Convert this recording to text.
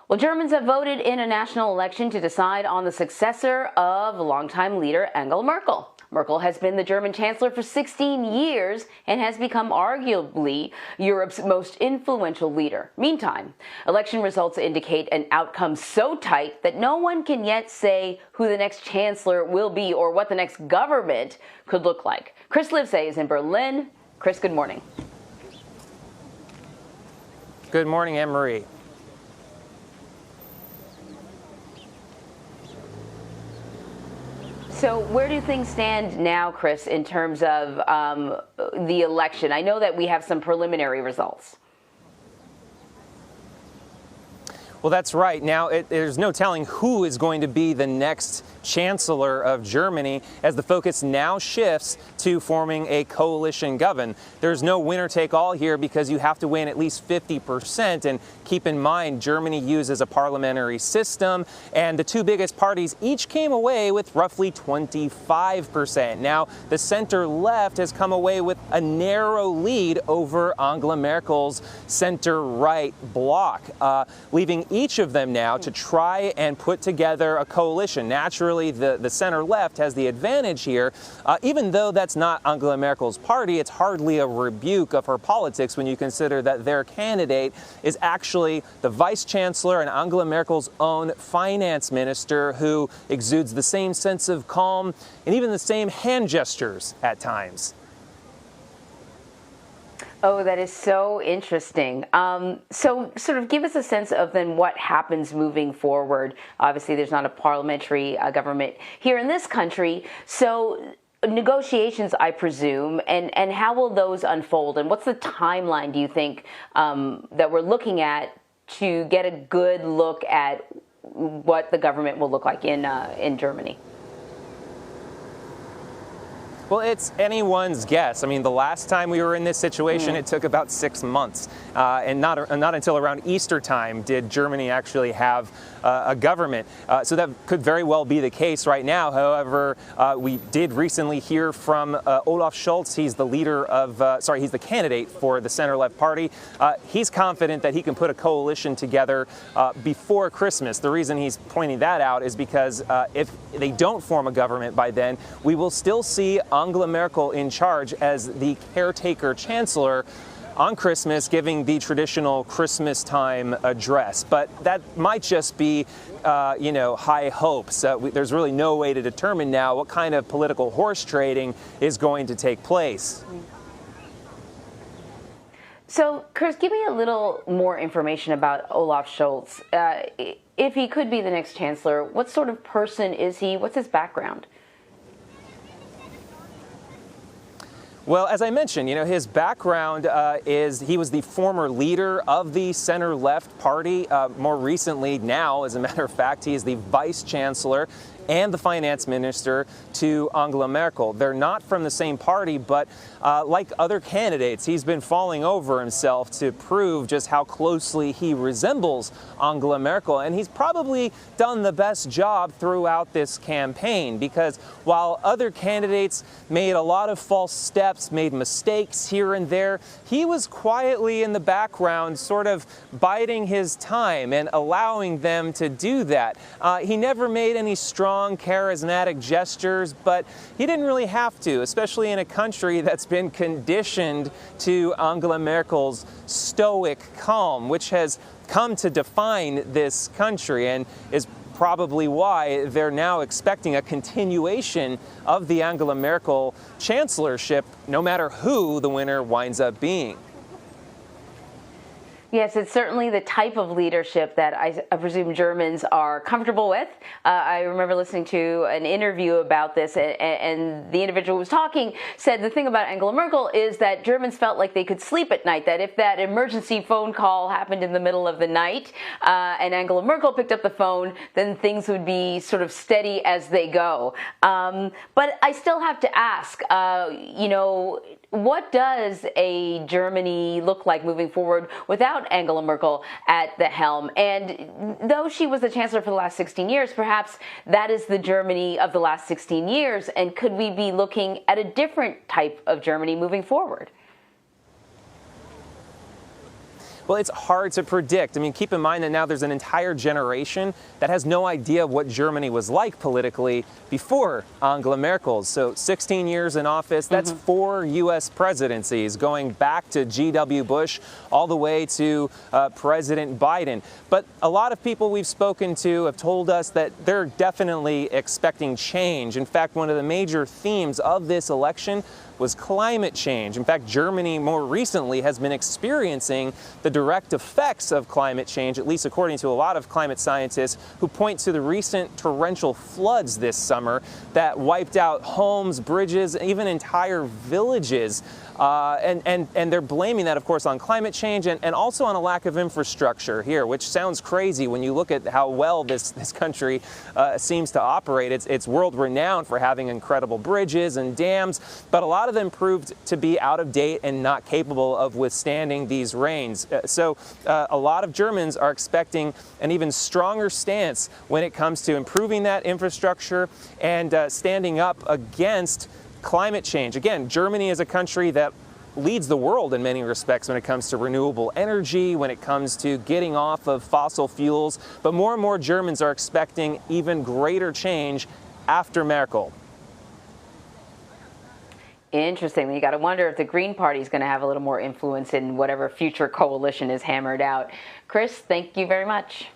Well, Germans have voted in a national election to decide on the successor of longtime leader Angela Merkel. Merkel has been the German chancellor for 16 years and has become arguably Europe's most influential leader. Meantime, election results indicate an outcome so tight that no one can yet say who the next chancellor will be or what the next government could look like. Chris Livesay is in Berlin. Chris, good morning. Good morning, Anne-Marie. So where do things stand now, Chris, in terms of the election? I know that we have some preliminary results. Well, that's right. Now, there's no telling who is going to be the next chancellor of Germany as the focus now shifts to forming a coalition government. There's no winner-take-all here because you have to win at least 50%. And keep in mind, Germany uses a parliamentary system, and the two biggest parties each came away with roughly 25%. Now, the center-left has come away with a narrow lead over Angela Merkel's center-right bloc, leaving each of them now to try and put together a coalition. Naturally, the center-left has the advantage here. Even though that's not Angela Merkel's party, it's hardly a rebuke of her politics when you consider that their candidate is actually the vice chancellor and Angela Merkel's own finance minister, who exudes the same sense of calm and even the same hand gestures at times. Oh, that is so interesting. So sort of give us a sense of then what happens moving forward. Obviously, there's not a parliamentary government here in this country. So negotiations, I presume, and how will those unfold? And what's the timeline, do you think, that we're looking at to get a good look at what the government will look like in Germany? Well, it's anyone's guess. I mean, the last time we were in this situation, it took about 6 months. And not until around Easter time did Germany actually have a government. So that could very well be the case right now. However, we did recently hear from Olaf Scholz. He's the leader of, he's the candidate for the center-left party. He's confident that he can put a coalition together before Christmas. The reason he's pointing that out is because if they don't form a government by then, we will still see Angela Merkel in charge as the caretaker chancellor on Christmas, giving the traditional Christmas time address. But that might just be, high hopes. There's really no way to determine now what kind of political horse trading is going to take place. So, Chris, give me a little more information about Olaf Scholz. If he could be the next chancellor, what sort of person is he? What's his background? Well, as I mentioned, his background is he was the former leader of the center-left party. More recently now, as a matter of fact, he is the vice chancellor and the finance minister to Angela Merkel. They're not from the same party, but like other candidates, he's been falling over himself to prove just how closely he resembles Angela Merkel. And he's probably done the best job throughout this campaign, because while other candidates made a lot of false steps, made mistakes here and there, he was quietly in the background, sort of biding his time and allowing them to do that. He never made any strong, charismatic gestures, but he didn't really have to, especially in a country that's been conditioned to Angela Merkel's stoic calm, which has come to define this country and is probably why they're now expecting a continuation of the Angela Merkel chancellorship, no matter who the winner winds up being. Yes, it's certainly the type of leadership that I presume Germans are comfortable with. I remember listening to an interview about this, and the individual who was talking said the thing about Angela Merkel is that Germans felt like they could sleep at night, that if that emergency phone call happened in the middle of the night and Angela Merkel picked up the phone, then things would be sort of steady as they go. But I still have to ask, what does a Germany look like moving forward without Angela Merkel at the helm? And though she was the chancellor for the last 16 years, perhaps that is the Germany of the last 16 years. And could we be looking at a different type of Germany moving forward? Well, it's hard to predict. I mean, keep in mind that now there's an entire generation that has no idea what Germany was like politically before Angela Merkel's. So 16 years in office, that's 4 U.S. presidencies, going back to G.W. Bush all the way to President Biden. But a lot of people we've spoken to have told us that they're definitely expecting change. In fact, one of the major themes of this election was climate change. In fact, Germany more recently has been experiencing the direct effects of climate change, at least according to a lot of climate scientists who point to the recent torrential floods this summer that wiped out homes, bridges, even entire villages. And they're blaming that, of course, on climate change and also on a lack of infrastructure here, which sounds crazy when you look at how well this country seems to operate. It's world renowned for having incredible bridges and dams, but a lot of them proved to be out of date and not capable of withstanding these rains. So a lot of Germans are expecting an even stronger stance when it comes to improving that infrastructure and standing up against climate change. Again, Germany is a country that leads the world in many respects when it comes to renewable energy, when it comes to getting off of fossil fuels. But more and more Germans are expecting even greater change after Merkel. Interesting. You got to wonder if the Green Party is going to have a little more influence in whatever future coalition is hammered out. Chris, thank you very much.